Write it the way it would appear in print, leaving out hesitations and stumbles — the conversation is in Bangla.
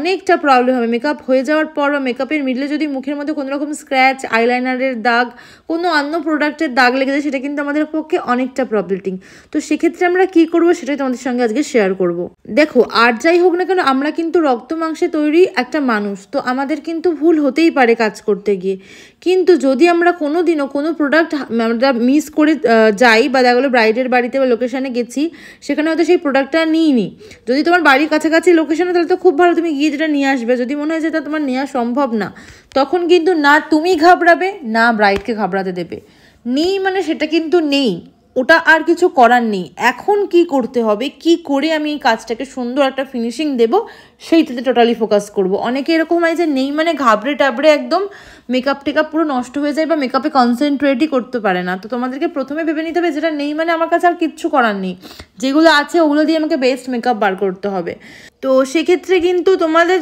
অনেকটা প্রবলেম হবে। মেকআপ হয়ে যাওয়ার পর বা মেকআপের মিডলে যদি মুখের মধ্যে কোনো রকম স্ক্র্যাচ, আইলাইনারের দাগ, কোনো অন্য প্রোডাক্টের দাগ লেগে যায়, সেটা কিন্তু আমাদের পক্ষে অনেকটা প্রবলেটিং। তো সেক্ষেত্রে আমরা কী করবো সেটাই তোমাদের সঙ্গে আজকে শেয়ার করব। দেখো, আর যাই হোক না কেন, আমরা কিন্তু রক্ত মাংসে তৈরি একটা মানুষ, তো আমাদের কিন্তু ভুল হতেই পারে কাজ করতে গিয়ে। কিন্তু যদি আমরা কোনো দিনও কোনো প্রোডাক্ট আমরা মিস করে যাই, বা দেখা গেলো ব্রাইডের বাড়িতে বা লোকেশানে গেছি, সেখানে হয়তো সেই প্রোডাক্টটা নিইনি, যদি তোমার বাড়ির কাছাকাছি লোকেশানে, তাহলে তো খুব ভালো, তুমি গিয়ে যেটা নিয়ে আসবে। যদি মনে হয় যে তা তোমার নেওয়া সম্ভব না, তখন কিন্তু না তুমি ঘাবড়াবে, না ব্রাইডকে ঘাবড়াতে দেবে। নেই মানে সেটা কিন্তু নেই, ওটা আর কিছু করার নেই। এখন কি করতে হবে, কি করে আমি এই কাজটাকে সুন্দর একটা ফিনিশিং দেব, সেইটাতে টোটালি ফোকাস করব। অনেকে এরকম হয় যে নেই মানে ঘাবড়ে টাবড়ে একদম মেকআপ টেকআপ পুরো নষ্ট হয়ে যায়, বা মেকআপে কনসেন্ট্রেটই করতে পারে না। তো তোমাদেরকে প্রথমে ভেবে নিতে হবে যেটা নেই মানে আমার কাছে আর কিচ্ছু করার নেই, যেগুলো আছে ওগুলো দিয়ে আমাকে বেস্ট মেকআপ বার করতে হবে। তো সেক্ষেত্রে কিন্তু তোমাদের